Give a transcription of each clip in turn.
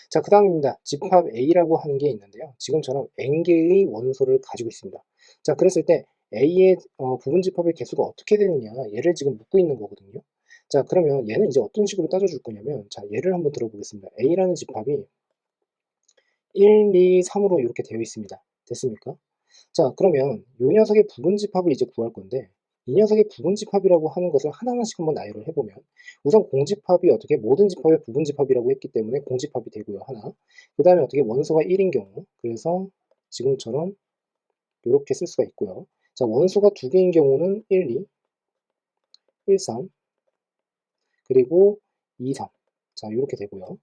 자, 그 다음입니다. 집합 A라고 하는 게 있는데요. 지금처럼 n개의 원소를 가지고 있습니다. 자, 그랬을 때 A의 부분 집합의 개수가 어떻게 되느냐, 얘를 지금 묻고 있는 거거든요. 자, 그러면 얘는 이제 어떤 식으로 따져줄 거냐면, 자, 얘를 한번 들어보겠습니다. A라는 집합이 1, 2, 3으로 이렇게 되어 있습니다. 됐습니까? 자, 그러면 이 녀석의 부분 집합을 이제 구할 건데, 이 녀석의 부분 집합이라고 하는 것을 하나하나씩 한번 나열을 해보면, 우선 공집합이 어떻게 모든 집합의 부분 집합이라고 했기 때문에 공집합이 되고요, 하나. 그 다음에 어떻게 원소가 1인 경우, 그래서 지금처럼 이렇게 쓸 수가 있고요. 자, 원소가 2개인 경우는 1, 2, 1, 3, 그리고 2, 3. 자, 이렇게 되고요.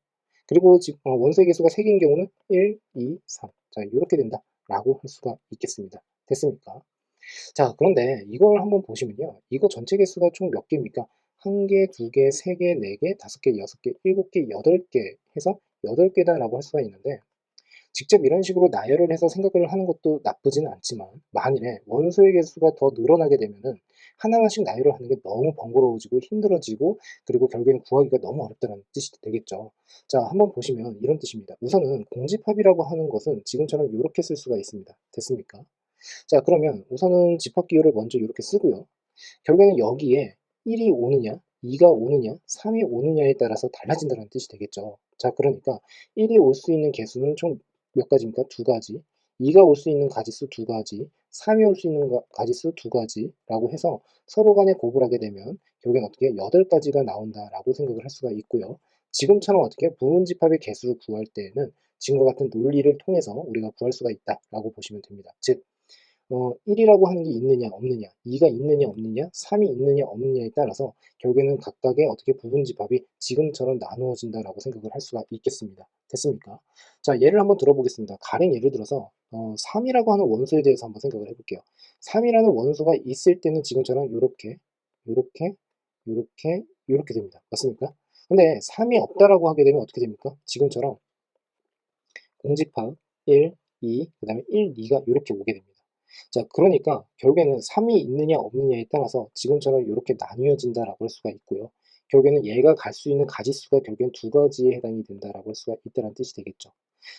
그리고 원소의 개수가 3개인 경우는 1, 2, 3. 자, 이렇게 된다 라고 할 수가 있겠습니다. 됐습니까? 자, 그런데 이걸 한번 보시면요. 이거 전체 개수가 총 몇 개입니까? 1개, 2개, 3개, 4개, 5개, 6개, 7개, 8개 해서 8개다라고 할 수가 있는데, 직접 이런 식으로 나열을 해서 생각을 하는 것도 나쁘지는 않지만, 만일에 원소의 개수가 더 늘어나게 되면은 하나하나씩 나열을 하는 게 너무 번거로워지고 힘들어지고, 그리고 결국에는 구하기가 너무 어렵다는 뜻이 되겠죠. 자, 한번 보시면 이런 뜻입니다. 우선은 공집합이라고 하는 것은 지금처럼 이렇게 쓸 수가 있습니다. 됐습니까? 자, 그러면 우선은 집합 기호를 먼저 이렇게 쓰고요. 결국에는 여기에 1이 오느냐, 2가 오느냐, 3이 오느냐에 따라서 달라진다는 뜻이 되겠죠. 자, 그러니까 1이 올 수 있는 개수는 총 몇 가지입니까? 2가지. 2가 올 수 있는 가지수 2가지, 3이 올 수 있는 가지수 2가지라고 해서 서로 간에 곱을 하게 되면 결국엔 어떻게 8가지가 나온다라고 생각을 할 수가 있고요. 지금처럼 어떻게 부분집합의 개수를 구할 때에는 지금과 같은 논리를 통해서 우리가 구할 수가 있다라고 보시면 됩니다. 즉, 1이라고 하는 게 있느냐 없느냐, 2가 있느냐 없느냐, 3이 있느냐 없느냐에 따라서 결국에는 각각의 어떻게 부분집합이 지금처럼 나누어진다라고 생각을 할 수가 있겠습니다. 됐습니까? 자, 예를 한번 들어보겠습니다. 가령 예를 들어서 3이라고 하는 원소에 대해서 한번 생각을 해볼게요. 3이라는 원소가 있을 때는 지금처럼 이렇게, 이렇게, 이렇게, 이렇게 됩니다. 맞습니까? 근데 3이 없다라고 하게 되면 어떻게 됩니까? 지금처럼 공집합 1, 2, 그 다음에 1, 2가 이렇게 오게 됩니다. 자, 그러니까 결국에는 3이 있느냐 없느냐에 따라서 지금처럼 이렇게 나뉘어진다라고 할 수가 있고요. 결국에는 얘가 갈 수 있는 가지수가 결국엔 2가지에 해당이 된다라고 할 수가 있다는 뜻이 되겠죠.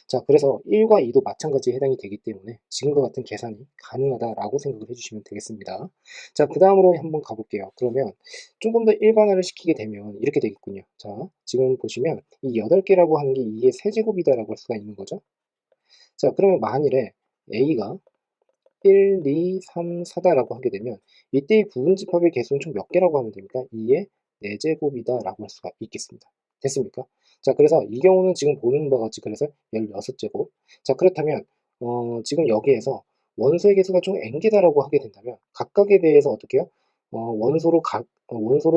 자, 그래서 1과 2도 마찬가지에 해당이 되기 때문에 지금과 같은 계산이 가능하다라고 생각을 해주시면 되겠습니다. 자, 그 다음으로 한번 가볼게요. 그러면 조금 더 일반화를 시키게 되면 이렇게 되겠군요. 자, 지금 보시면 이 8개라고 하는 게 2의 세제곱이다라고 할 수가 있는 거죠. 자, 그러면 만일에 A가 1, 2, 3, 4다라고 하게 되면 이때의 부분집합의 개수는 총 몇 개라고 하면 됩니까? 2의 4제곱이다라고 할 수가 있겠습니다. 됐습니까? 자, 그래서 이 경우는 지금 보는 바와 같이 그래서 16제곱. 자, 그렇다면 지금 여기에서 원소의 개수가 총 n개다라고 하게 된다면 각각에 대해서 어떻게 해요? 원소로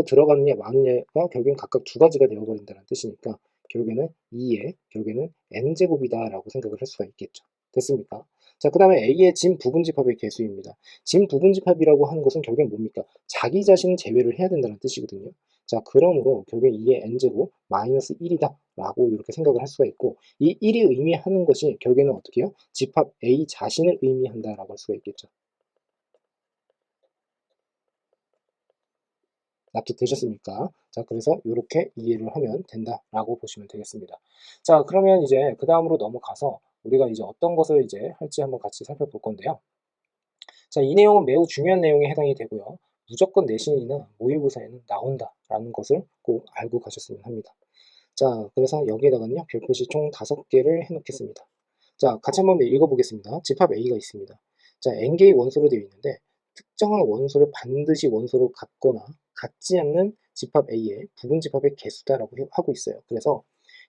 들어가느냐 마느냐가 결국엔 각각 2가지가 되어버린다는 뜻이니까 결국에는 2의 결국에는 n제곱이다라고 생각을 할 수가 있겠죠. 됐습니까? 자, 그 다음에 A의 진 부분집합의 개수입니다. 진 부분집합이라고 하는 것은 결국엔 뭡니까? 자기 자신을 제외를 해야 된다는 뜻이거든요. 자, 그러므로 결국엔 2의 n제곱 마이너스 1이다 라고 이렇게 생각을 할 수가 있고, 이 1이 의미하는 것이 결국에는 어떻게 해요? 집합 A 자신을 의미한다 라고 할 수가 있겠죠. 납득되셨습니까? 자, 그래서 이렇게 이해를 하면 된다라고 보시면 되겠습니다. 자, 그러면 이제 그 다음으로 넘어가서 우리가 이제 어떤 것을 이제 할지 한번 같이 살펴볼 건데요. 자, 이 내용은 매우 중요한 내용에 해당이 되고요. 무조건 내신이나 모의고사에는 나온다라는 것을 꼭 알고 가셨으면 합니다. 자, 그래서 여기에다가는요, 별표시 총 5개를 해놓겠습니다. 자, 같이 한번 읽어보겠습니다. 집합 A가 있습니다. 자, n개의 원소로 되어 있는데 특정한 원소를 반드시 원소로 갖거나 같지 않는 집합 A의 부분 집합의 개수다라고 하고 있어요. 그래서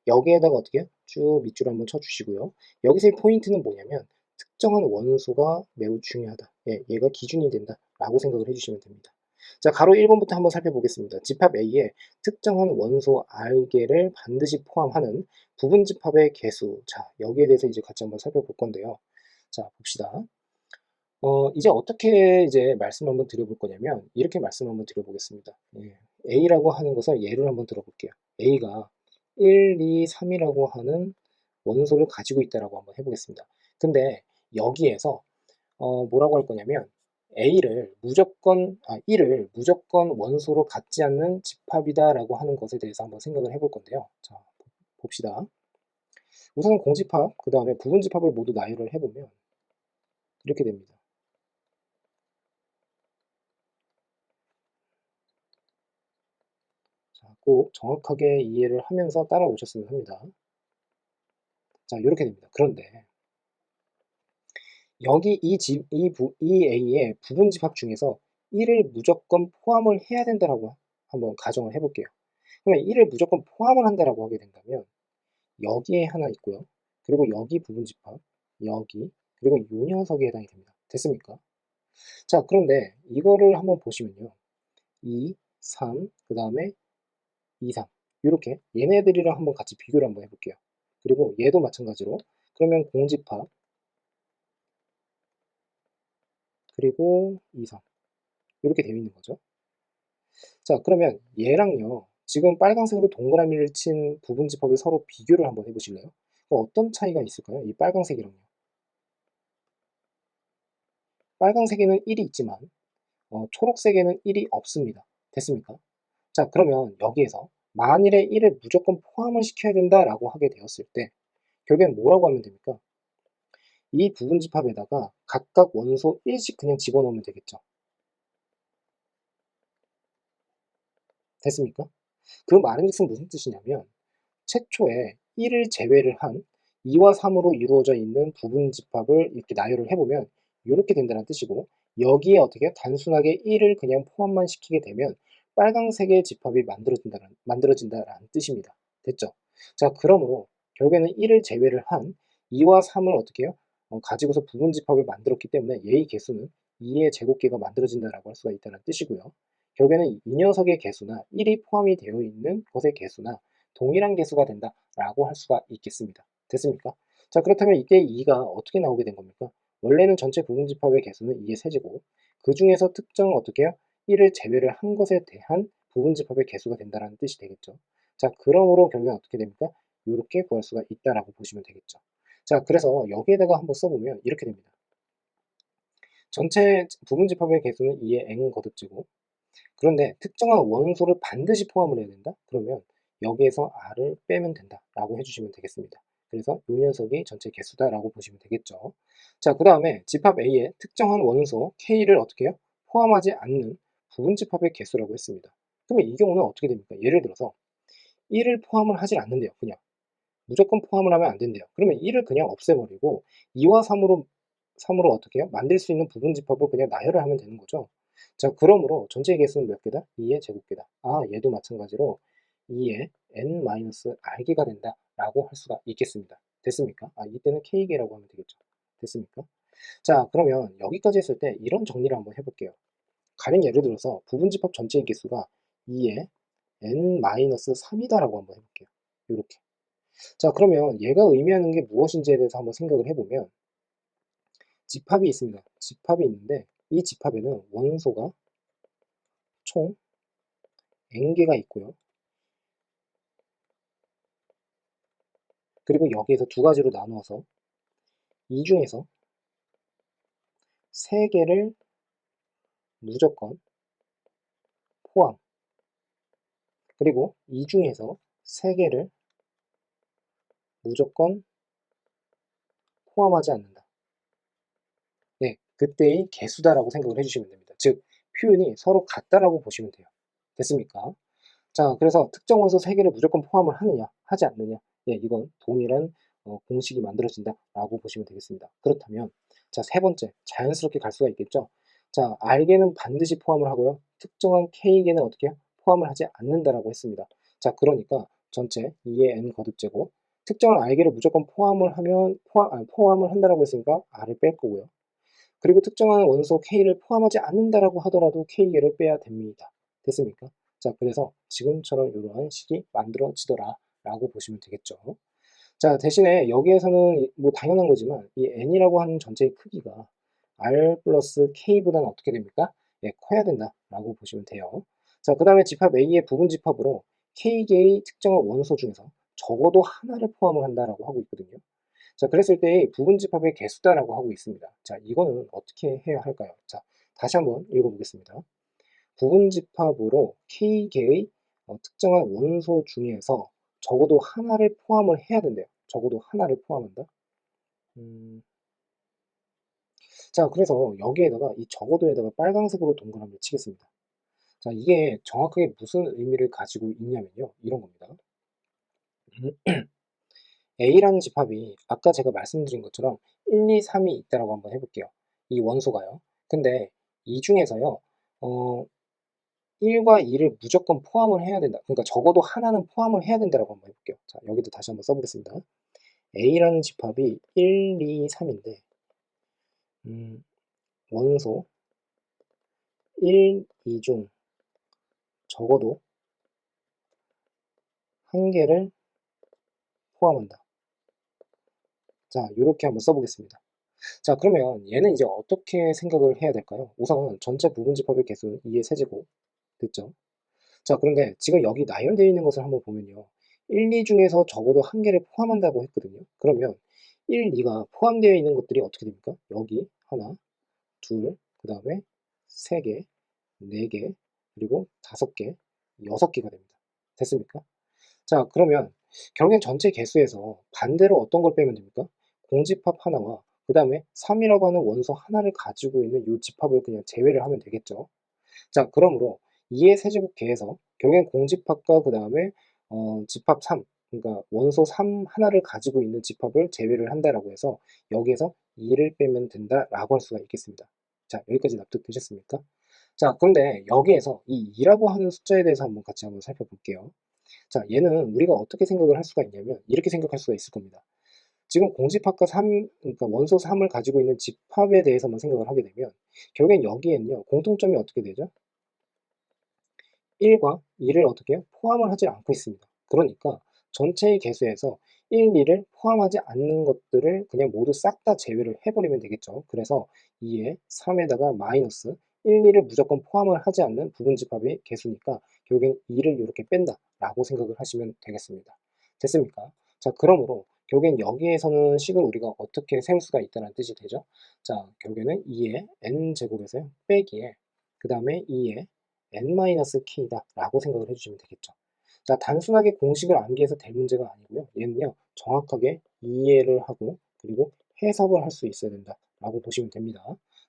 여기에다가 어떻게 해요? 쭉 밑줄 한번 쳐주시고요. 여기서의 포인트는 뭐냐면 특정한 원소가 매우 중요하다. 예, 얘가 기준이 된다 라고 생각을 해주시면 됩니다. 자, 가로 1번부터 한번 살펴보겠습니다. 집합 A에 특정한 원소 R개를 반드시 포함하는 부분 집합의 개수. 자, 여기에 대해서 이제 같이 한번 살펴볼 건데요. 자, 봅시다. 이제 어떻게 이제 말씀 한번 드려볼 거냐면 이렇게 말씀 한번 드려보겠습니다. 예, A라고 하는 것을 예를 한번 들어볼게요. A가 1, 2, 3이라고 하는 원소를 가지고 있다라고 한번 해보겠습니다. 근데 여기에서 뭐라고 할 거냐면 A를 무조건 1을 무조건 원소로 갖지 않는 집합이다라고 하는 것에 대해서 한번 생각을 해볼 건데요. 자, 봅시다. 우선 공집합, 그 다음에 부분집합을 모두 나열을 해보면 이렇게 됩니다. 자, 꼭 정확하게 이해를 하면서 따라오셨으면 합니다. 자, 이렇게 됩니다. 그런데 여기 이 A의 부분집합 중에서 1을 무조건 포함을 해야 된다라고 한번 가정을 해볼게요. 그러면 1을 무조건 포함을 한다라고 하게 된다면 여기에 하나 있고요. 그리고 여기 부분집합, 여기, 그리고 이 녀석에 해당이 됩니다. 됐습니까? 자, 그런데 이거를 한번 보시면요. 2, 3, 그 다음에 2, 3 이렇게 얘네들이랑 한번 같이 비교를 한번 해볼게요. 그리고 얘도 마찬가지로 그러면 공집합 그리고 2, 3 이렇게 되어 있는 거죠. 자, 그러면 얘랑요. 지금 빨간색으로 동그라미를 친 부분집합을 서로 비교를 한번 해보실래요? 어떤 차이가 있을까요? 이 빨간색이랑요. 빨간색에는 1이 있지만 초록색에는 1이 없습니다. 됐습니까? 자, 그러면 여기에서 만일에 1을 무조건 포함을 시켜야 된다라고 하게 되었을 때 결국엔 뭐라고 하면 됩니까? 이 부분집합에다가 각각 원소 1씩 그냥 집어넣으면 되겠죠. 됐습니까? 그 말인즉슨 무슨 뜻이냐면 최초에 1을 제외를 한 2와 3으로 이루어져 있는 부분집합을 이렇게 나열을 해보면 이렇게 된다는 뜻이고 여기에 어떻게 단순하게 1을 그냥 포함만 시키게 되면 빨강색의 집합이 만들어진다라는 뜻입니다. 됐죠? 자, 그러므로 결국에는 1을 제외를 한 2와 3을 어떻게 해요? 가지고서 부분집합을 만들었기 때문에 얘의 개수는 2의 제곱계가 만들어진다라고 할 수가 있다는 뜻이고요. 결국에는 이 녀석의 개수나 1이 포함이 되어 있는 것의 개수나 동일한 개수가 된다라고 할 수가 있겠습니다. 됐습니까? 자, 그렇다면 이때 2가 어떻게 나오게 된 겁니까? 원래는 전체 부분집합의 개수는 2의 세제곱, 그 중에서 특정 어떻게 해요? 1을 제외를 한 것에 대한 부분집합의 개수가 된다는 뜻이 되겠죠. 자, 그러므로 결국엔 어떻게 됩니까? 이렇게 구할 수가 있다라고 보시면 되겠죠. 자, 그래서 여기에다가 한번 써보면 이렇게 됩니다. 전체 부분집합의 개수는 2의 n 거듭제곱, 그런데 특정한 원소를 반드시 포함을 해야 된다? 그러면 여기에서 r을 빼면 된다라고 해주시면 되겠습니다. 그래서 이 녀석이 전체 개수다라고 보시면 되겠죠. 자, 그 다음에 집합 A에 특정한 원소 K를 어떻게 해요? 포함하지 않는 부분집합의 개수라고 했습니다. 그러면 이 경우는 어떻게 됩니까? 예를 들어서 1을 포함을 하지 않는데요. 그냥 무조건 포함을 하면 안 된대요. 그러면 1을 그냥 없애버리고 2와 3으로 어떻게 해요? 만들 수 있는 부분집합을 그냥 나열을 하면 되는 거죠. 자, 그러므로 전체 개수는 몇 개다? 2의 제곱개다. 아, 얘도 마찬가지로 2의 n-r개가 된다라고 할 수가 있겠습니다. 됐습니까? 아, 이때는 k개라고 하면 되겠죠. 됐습니까? 자, 그러면 여기까지 했을 때 이런 정리를 한번 해볼게요. 가령 예를 들어서 부분집합 전체의 개수가 2의 n-3이다라고 한번 해볼게요. 이렇게. 자, 그러면 얘가 의미하는 게 무엇인지에 대해서 한번 생각을 해보면 집합이 있습니다. 집합이 있는데 이 집합에는 원소가 총 n개가 있고요. 그리고 여기에서 두 가지로 나누어서 이 중에서 세 개를 무조건 포함, 그리고 이 중에서 세 개를 무조건 포함하지 않는다. 네, 그때의 개수다라고 생각을 해주시면 됩니다. 즉, 표현이 서로 같다라고 보시면 돼요. 됐습니까? 자, 그래서 특정 원소 3개를 무조건 포함을 하느냐, 하지 않느냐. 예, 이건 동일한 공식이 만들어진다라고 보시면 되겠습니다. 그렇다면, 자, 세 번째, 자연스럽게 갈 수가 있겠죠? 자, R개는 반드시 포함을 하고요. 특정한 K개는 어떻게 해요? 포함을 하지 않는다라고 했습니다. 자, 그러니까 전체 2의 n 거듭제곱, 특정한 R개를 무조건 포함을 하면, 포함을 한다라고 했으니까 R을 뺄 거고요. 그리고 특정한 원소 K를 포함하지 않는다라고 하더라도 K개를 빼야 됩니다. 됐습니까? 자, 그래서 지금처럼 이러한 식이 만들어지더라 라고 보시면 되겠죠. 자, 대신에 여기에서는 뭐 당연한 거지만 이 n이라고 하는 전체의 크기가 r 플러스 k보다는 어떻게 됩니까? 예, 커야 된다라고 보시면 돼요. 자, 그 다음에 집합 A의 부분 집합으로 k개의 특정한 원소 중에서 적어도 하나를 포함을 한다라고 하고 있거든요. 자, 그랬을 때 부분집합의 개수다라고 하고 있습니다. 자, 이거는 어떻게 해야 할까요? 자, 다시 한번 읽어보겠습니다. 부분집합으로 K개의 특정한 원소 중에서 적어도 하나를 포함을 해야 된대요. 적어도 하나를 포함한다. 자, 그래서 여기에다가 이 적어도에다가 빨간색으로 동그라미를 치겠습니다. 자, 이게 정확하게 무슨 의미를 가지고 있냐면요. 이런 겁니다. A라는 집합이 아까 제가 말씀드린 것처럼 1, 2, 3이 있다라고 한번 해볼게요. 이 원소가요. 근데 이 중에서요, 1과 2를 무조건 포함을 해야 된다. 그러니까 적어도 하나는 포함을 해야 된다라고 한번 해볼게요. 자, 여기도 다시 한번 써보겠습니다. A라는 집합이 1, 2, 3인데, 원소 1, 2 중 적어도 한 개를 포함한다. 자, 이렇게 한번 써보겠습니다. 자, 그러면 얘는 이제 어떻게 생각을 해야 될까요? 우선 전체 부분집합의 개수는 2의 세제곱 됐죠? 자, 그런데 지금 여기 나열되어 있는 것을 한번 보면요. 1, 2 중에서 적어도 한 개를 포함한다고 했거든요. 그러면 1, 2가 포함되어 있는 것들이 어떻게 됩니까? 여기 하나, 둘, 그 다음에 3개, 4개, 그리고 5개, 6개가 됩니다. 됐습니까? 자, 그러면 결국엔 전체 개수에서 반대로 어떤 걸 빼면 됩니까? 공집합 하나와 그 다음에 3이라고 하는 원소 하나를 가지고 있는 이 집합을 그냥 제외를 하면 되겠죠. 자, 그러므로 2의 세제곱계에서 결국엔 공집합과 그 다음에 집합 3, 그러니까 원소 3 하나를 가지고 있는 집합을 제외를 한다라고 해서 여기에서 2를 빼면 된다라고 할 수가 있겠습니다. 자, 여기까지 납득되셨습니까? 자, 그런데 여기에서 이 2라고 하는 숫자에 대해서 같이 한번 살펴볼게요. 자, 얘는 우리가 어떻게 생각을 할 수가 있냐면 이렇게 생각할 수가 있을 겁니다. 지금 공집합과 3, 그러니까 원소 3을 가지고 있는 집합에 대해서만 생각을 하게 되면 결국엔 여기에는요, 공통점이 어떻게 되죠? 1과 2를 어떻게 해요? 포함을 하지 않고 있습니다. 그러니까 전체의 개수에서 1, 2를 포함하지 않는 것들을 그냥 모두 싹 다 제외를 해버리면 되겠죠. 그래서 2에 3에다가 마이너스 1, 2를 무조건 포함을 하지 않는 부분집합의 개수니까 결국엔 2를 이렇게 뺀다 라고 생각을 하시면 되겠습니다. 됐습니까? 자, 그러므로 결국엔 여기에서는 식을 우리가 어떻게 세울 수가 있다는 뜻이 되죠. 자, 결국에는 2의 n제곱에서요 빼기에 그 다음에 2의 n-k다 라고 생각을 해주시면 되겠죠. 자, 단순하게 공식을 암기해서 될 문제가 아니고요. 얘는요, 정확하게 이해를 하고 그리고 해석을 할 수 있어야 된다 라고 보시면 됩니다.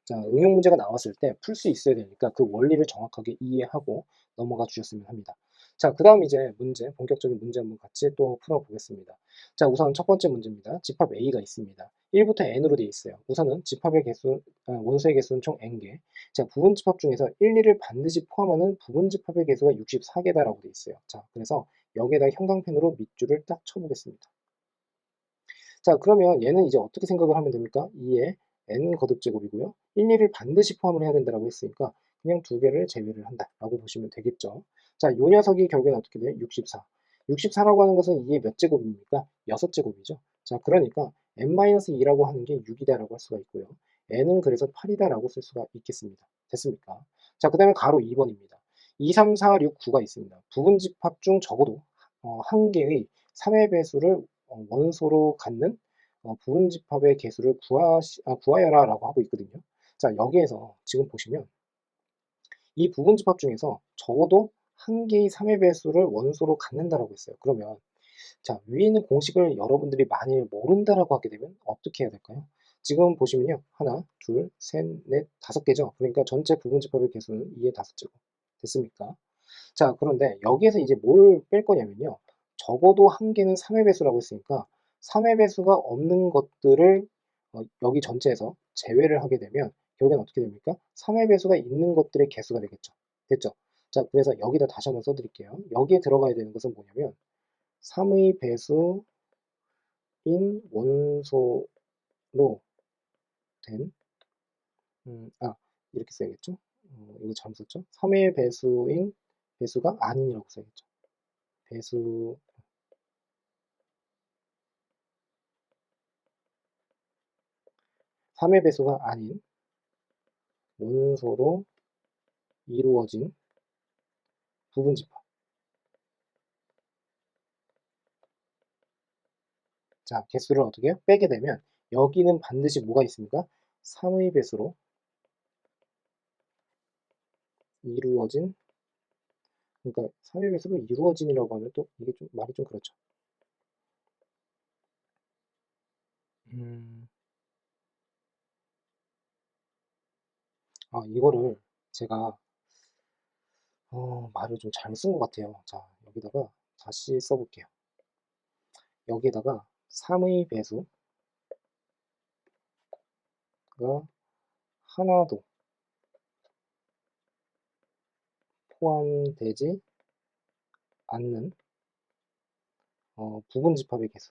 자, 응용 문제가 나왔을 때 풀 수 있어야 되니까 그 원리를 정확하게 이해하고 넘어가 주셨으면 합니다. 자, 그 다음 이제 문제, 본격적인 문제 한번 같이 또 풀어보겠습니다. 자, 우선 첫 번째 문제입니다. 집합 A가 있습니다. 1부터 n으로 되어 있어요. 우선은 집합의 개수, 원소의 개수는 총 n개. 자, 부분집합 중에서 1, 2를 반드시 포함하는 부분집합의 개수가 64개다라고 되어 있어요. 자, 그래서 여기에다 형광펜으로 밑줄을 딱 쳐보겠습니다. 자, 그러면 얘는 이제 어떻게 생각을 하면 됩니까? 2의 n 거듭제곱이고요. 1, 2를 반드시 포함을 해야 된다고 했으니까 그냥 두 개를 제외를 한다라고 보시면 되겠죠. 자, 요 녀석이 결국엔 어떻게 돼요? 64. 64라고 하는 것은 2의 몇 제곱입니까? 6제곱이죠. 자, 그러니까 n-2라고 하는 게 6이다라고 할 수가 있고요. n은 그래서 8이다라고 쓸 수가 있겠습니다. 됐습니까? 자, 그 다음에 가로 2번입니다. 2, 3, 4, 6, 9가 있습니다. 부분집합 중 적어도 한 개의 3의 배수를 원소로 갖는 부분집합의 개수를 구하여라 라고 하고 있거든요. 자, 여기에서 지금 보시면 이 부분집합 중에서 적어도 한 개의 3의 배수를 원소로 갖는다라고 했어요. 그러면 자, 위에 있는 공식을 여러분들이 만일 모른다라고 하게 되면 어떻게 해야 될까요? 지금 보시면요. 하나, 둘, 셋, 넷, 5개죠. 그러니까 전체 부분집합의 개수는 2의 5제곱. 됐습니까? 자, 그런데 여기에서 이제 뭘 뺄 거냐면요. 적어도 한 개는 3의 배수라고 했으니까 3의 배수가 없는 것들을 여기 전체에서 제외를 하게 되면 결국엔 어떻게 됩니까? 3의 배수가 있는 것들의 개수가 되겠죠. 됐죠? 자, 그래서 여기다 다시 한번 써드릴게요. 여기에 들어가야 되는 것은 뭐냐면 3의 배수인 원소로 된 이렇게 써야겠죠? 이거 잘못 썼죠? 3의 배수인 배수가 아닌이라고 써야겠죠. 배수 3의 배수가 아닌 원소로 이루어진 부분집합. 자, 개수를 어떻게 해요? 빼게 되면 여기는 반드시 뭐가 있습니까? 3의 배수로 이루어진, 그러니까 3의 배수로 이루어진이라고 하면 또 이게 좀 말이 좀 그렇죠. 음. 이거를 제가 말을 좀 잘못 쓴 것 같아요. 자, 여기다가 다시 써 볼게요. 여기에다가 3의 배수가 하나도 포함되지 않는 부분집합의 개수,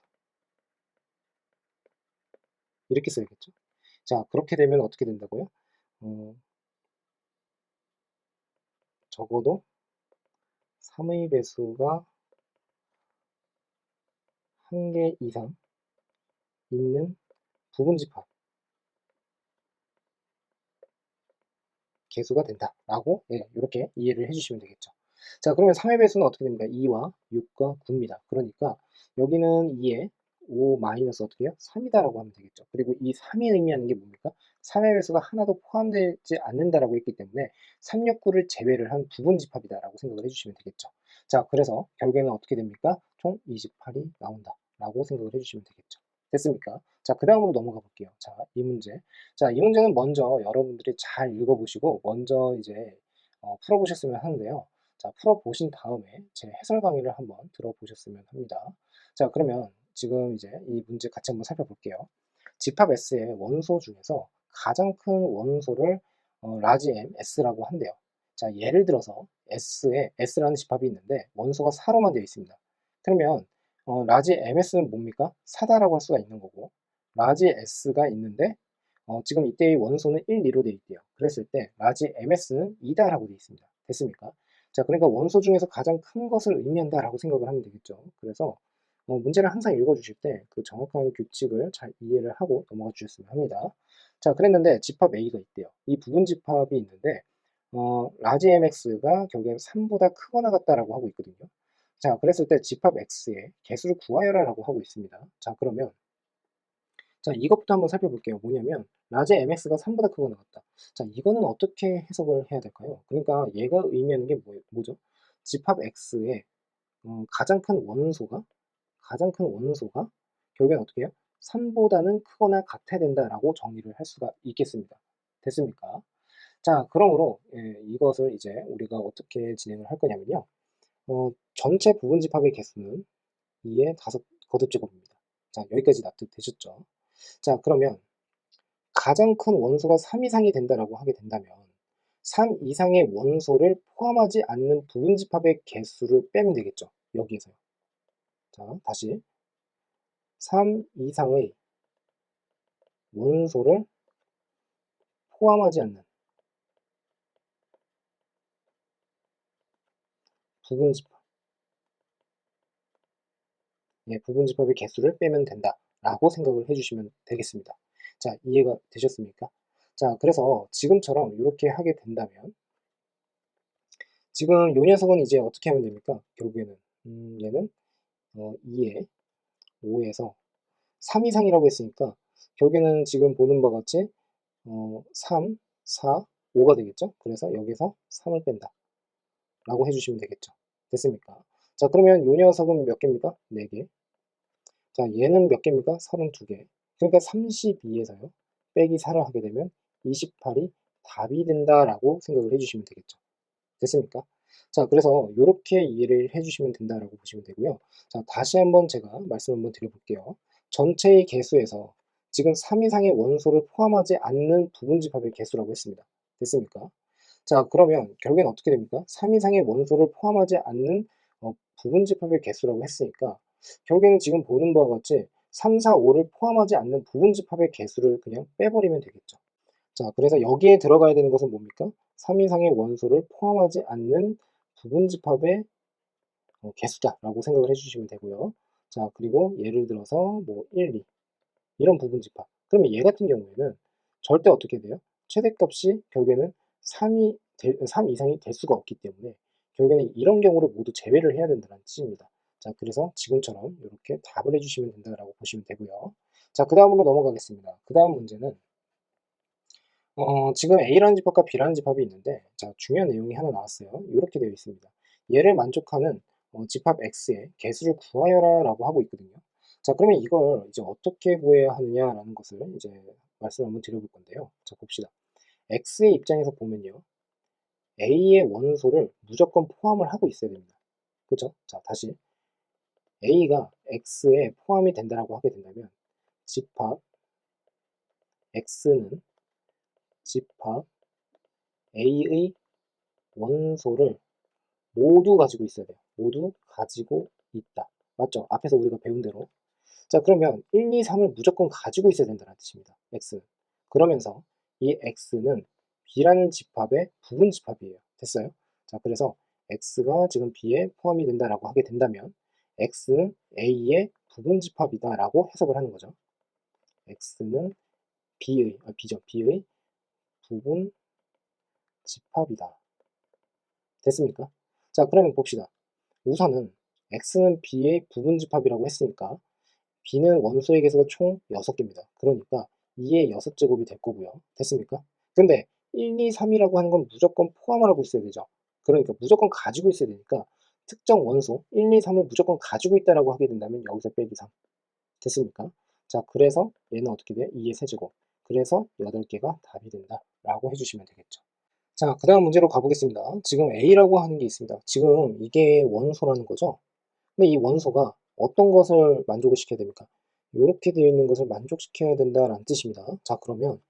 이렇게 써야겠죠. 자, 그렇게 되면 어떻게 된다고요? 어, 적어도 3의 배수가 1개 이상 있는 부분집합 개수가 된다라고, 예, 이렇게 이해를 해주시면 되겠죠. 자, 그러면 3의 배수는 어떻게 됩니까? 2와 6과 9입니다. 그러니까 여기는 2에 5 마이너스 어떻게 해요? 3이다라고 하면 되겠죠. 그리고 이 3이 의미하는 게 뭡니까? 3의 배수가 하나도 포함되지 않는다라고 했기 때문에 3, 6, 9를 제외를 한 부분집합이다라고 생각을 해주시면 되겠죠. 자, 그래서 결국에는 어떻게 됩니까? 총 28이 나온다라고 생각을 해주시면 되겠죠. 됐습니까? 자, 그 다음으로 넘어가 볼게요. 자, 이 문제. 자, 이 문제는 먼저 여러분들이 잘 읽어보시고 먼저 이제 풀어보셨으면 하는데요. 자, 풀어보신 다음에 제 해설 강의를 한번 들어보셨으면 합니다. 자, 그러면 지금 이제 이 문제 같이 한번 살펴볼게요. 집합 S의 원소 중에서 가장 큰 원소를 라지 M, S라고 한대요. 자, 예를 들어서 S라는 집합이 있는데 원소가 4로만 되어 있습니다. 그러면 라지 MS는 뭡니까? 4다라고 할 수가 있는 거고, 라지 S가 있는데 지금 이때의 원소는 1, 2로 되어 있대요. 그랬을 때 라지 MS는 2다라고 되어 있습니다. 됐습니까? 자, 그러니까 원소 중에서 가장 큰 것을 의미한다라고 생각을 하면 되겠죠. 그래서 문제를 항상 읽어주실 때 그 정확한 규칙을 잘 이해를 하고 넘어가 주셨으면 합니다. 자, 그랬는데 집합 A가 있대요. 이 부분 집합이 있는데 라지 MX가 결국엔 3보다 크거나 같다라고 하고 있거든요. 자, 그랬을 때 집합 X의 개수를 구하여라라고 하고 있습니다. 자, 그러면 자, 이것부터 한번 살펴볼게요. 뭐냐면 라지 MX가 3보다 크거나 같다. 자, 이거는 어떻게 해석을 해야 될까요? 그러니까 얘가 의미하는 게 뭐죠? 집합 X의 가장 큰 원소가 결국엔 어떻게 해요? 3보다는 크거나 같아야 된다라고 정의를 할 수가 있겠습니다. 됐습니까? 자, 그러므로 이것을 이제 우리가 어떻게 진행을 할 거냐면요. 전체 부분집합의 개수는 2의 5 거듭제곱입니다. 자, 여기까지 납득되셨죠? 자, 그러면 가장 큰 원소가 3 이상이 된다라고 하게 된다면 3 이상의 원소를 포함하지 않는 부분집합의 개수를 빼면 되겠죠. 여기에서요. 자, 다시 3 이상의 원소를 포함하지 않는 부분집합, 부분집합의 개수를 빼면 된다라고 생각을 해주시면 되겠습니다. 자, 이해가 되셨습니까? 자, 그래서 지금처럼 이렇게 하게 된다면 지금 요 녀석은 이제 어떻게 하면 됩니까? 결국에는 얘는 2에 5에서 3 이상이라고 했으니까 결국에는 지금 보는 바와 같이 3, 4, 5가 되겠죠? 그래서 여기서 3을 뺀다 라고 해주시면 되겠죠. 됐습니까? 자, 그러면 요 녀석은 몇 개입니까? 4개. 자, 얘는 몇 개입니까? 32개. 그러니까 32에서요. 빼기 4를 하게 되면 28이 답이 된다라고 생각을 해주시면 되겠죠. 됐습니까? 자, 그래서 이렇게 이해를 해주시면 된다라고 보시면 되고요. 자, 다시 한번 제가 말씀 한번 드려볼게요. 전체의 개수에서 지금 3 이상의 원소를 포함하지 않는 부분집합의 개수라고 했습니다. 됐습니까? 자, 그러면 결국엔 어떻게 됩니까? 3 이상의 원소를 포함하지 않는 부분집합의 개수라고 했으니까 결국에는 지금 보는 바와 같이 3, 4, 5를 포함하지 않는 부분집합의 개수를 그냥 빼버리면 되겠죠. 자, 그래서 여기에 들어가야 되는 것은 뭡니까? 3 이상의 원소를 포함하지 않는 부분집합의 개수다라고 생각을 해주시면 되고요. 자, 그리고 예를 들어서 뭐 1, 2 이런 부분집합. 그러면 얘 같은 경우에는 절대 어떻게 돼요? 최대값이 결국에는 3 이상이 될 수가 없기 때문에 결국에는 이런 경우를 모두 제외를 해야 된다는 뜻입니다. 자, 그래서 지금처럼 이렇게 답을 해주시면 된다라고 보시면 되고요. 자, 그 다음으로 넘어가겠습니다. 그 다음 문제는 지금 A라는 집합과 B라는 집합이 있는데 자, 중요한 내용이 하나 나왔어요. 이렇게 되어 있습니다. 얘를 만족하는 집합 X의 개수를 구하여라 라고 하고 있거든요. 자, 그러면 이걸 이제 어떻게 구해야 하느냐라는 것을 이제 말씀을 한번 드려볼 건데요. 자, 봅시다. x의 입장에서 보면요. a의 원소를 무조건 포함을 하고 있어야 됩니다. 그죠? 자, 다시 a가 x에 포함이 된다라고 하게 된다면 집합 x는 집합 a의 원소를 모두 가지고 있어야 돼요. 모두 가지고 있다. 맞죠? 앞에서 우리가 배운 대로. 자, 그러면 1, 2, 3을 무조건 가지고 있어야 된다는 뜻입니다. x는. 그러면서 이 x는 b라는 집합의 부분 집합이에요. 됐어요? 자, 그래서 x가 지금 b에 포함이 된다라고 하게 된다면 x는 a의 부분 집합이다라고 해석을 하는 거죠. x는 b죠. b의 부분 집합이다. 됐습니까? 자, 그러면 봅시다. 우선은 x는 b의 부분 집합이라고 했으니까 b는 원소의 개수가 총 6개입니다. 그러니까 2의 6제곱이 될 거고요. 됐습니까? 근데 1, 2, 3이라고 하는 건 무조건 포함을 하고 있어야 되죠. 그러니까 무조건 가지고 있어야 되니까 특정 원소 1, 2, 3을 무조건 가지고 있다라고 하게 된다면 여기서 빼기 3. 됐습니까? 자, 그래서 얘는 어떻게 돼요? 2의 세제곱. 그래서 8개가 답이 된다라고 해주시면 되겠죠. 자, 그 다음 문제로 가보겠습니다. 지금 A라고 하는 게 있습니다. 지금 이게 원소라는 거죠. 근데 이 원소가 어떤 것을 만족을 시켜야 됩니까? 이렇게 되어 있는 것을 만족시켜야 된다라는 뜻입니다. 자, 그러면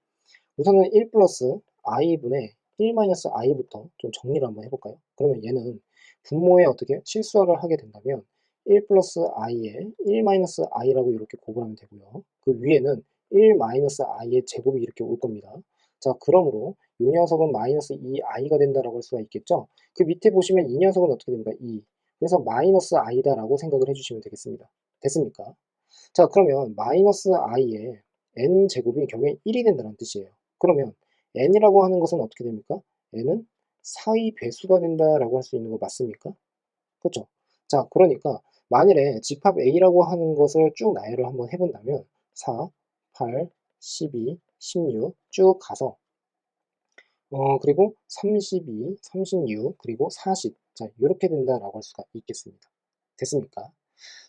우선은 1 플러스 i분의 1 마이너스 i부터 좀 정리를 한번 해볼까요? 그러면 얘는 분모에 어떻게 실수화를 하게 된다면 1 플러스 i에 1 마이너스 i라고 이렇게 구분하면 되고요. 그 위에는 1 마이너스 i의 제곱이 이렇게 올 겁니다. 자, 그러므로 이 녀석은 마이너스 2i가 된다라고 할 수가 있겠죠? 그 밑에 보시면 이 녀석은 어떻게 됩니까? 2. 그래서 마이너스 i다라고 생각을 해주시면 되겠습니다. 됐습니까? 자, 그러면 마이너스 i에 n제곱이 결국엔 1이 된다는 뜻이에요. 그러면 n이라고 하는 것은 어떻게 됩니까? n은 4의 배수가 된다라고 할 수 있는 거 맞습니까? 그렇죠? 자, 그러니까 만일에 집합 A라고 하는 것을 쭉 나열을 한번 해본다면 4, 8, 12, 16 쭉 가서 그리고 32, 36, 그리고 40. 자, 이렇게 된다라고 할 수가 있겠습니다. 됐습니까?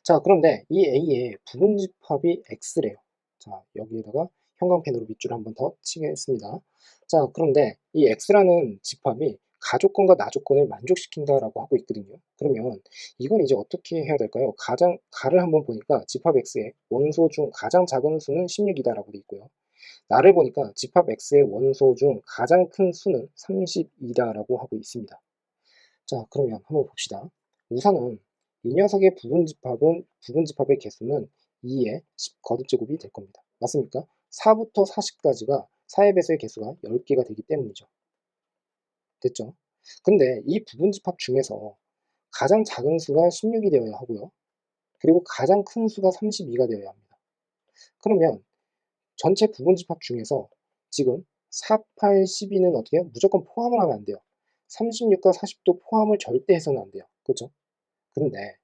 자, 그런데 이 A의 부분집합이 X래요. 자, 여기에다가 형광펜으로 밑줄을 한번 더 치겠습니다. 자, 그런데 이 X라는 집합이 가조건과 나조건을 만족시킨다라고 하고 있거든요. 그러면 이건 이제 어떻게 해야 될까요? 가를 한번 보니까 집합 X의 원소 중 가장 작은 수는 16이다라고 되어 있고요. 나를 보니까 집합 X의 원소 중 가장 큰 수는 32다라고 하고 있습니다. 자, 그러면 한번 봅시다. 우선은 이 녀석의 부분집합의 개수는 2의 10 거듭제곱이 될 겁니다. 맞습니까? 4부터 40까지가 4의 배수의 개수가 10개가 되기 때문이죠. 됐죠? 근데 이 부분집합 중에서 가장 작은 수가 16이 되어야 하고요. 그리고 가장 큰 수가 32가 되어야 합니다. 그러면 전체 부분집합 중에서 지금 4, 8, 12는 어떻게 해요? 무조건 포함을 하면 안 돼요. 36과 40도 포함을 절대 해서는 안 돼요. 그렇죠? 근데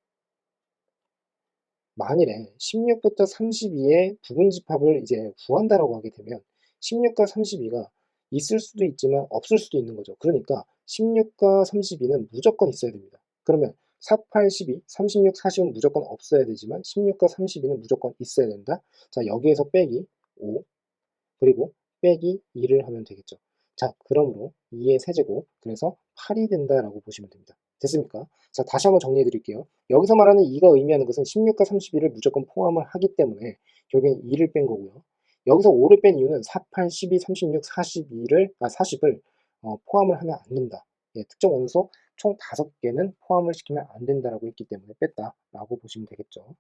만일에 16부터 32의 부분집합을 이제 구한다라고 하게 되면 16과 32가 있을 수도 있지만 없을 수도 있는 거죠. 그러니까 16과 32는 무조건 있어야 됩니다. 그러면 4, 8, 12, 36, 40은 무조건 없어야 되지만 16과 32는 무조건 있어야 된다. 자, 여기에서 빼기 5, 그리고 빼기 2를 하면 되겠죠. 자, 그러므로 2의 세제곱, 그래서 8이 된다라고 보시면 됩니다. 됐습니까? 자, 다시 한번 정리해 드릴게요. 여기서 말하는 2가 의미하는 것은 16과 32를 무조건 포함을 하기 때문에 결국엔 2를 뺀 거고요. 여기서 5를 뺀 이유는 4, 8, 12, 36, 40을 포함을 하면 안 된다. 예, 특정 원소 총 5개는 포함을 시키면 안 된다라고 했기 때문에 뺐다라고 보시면 되겠죠.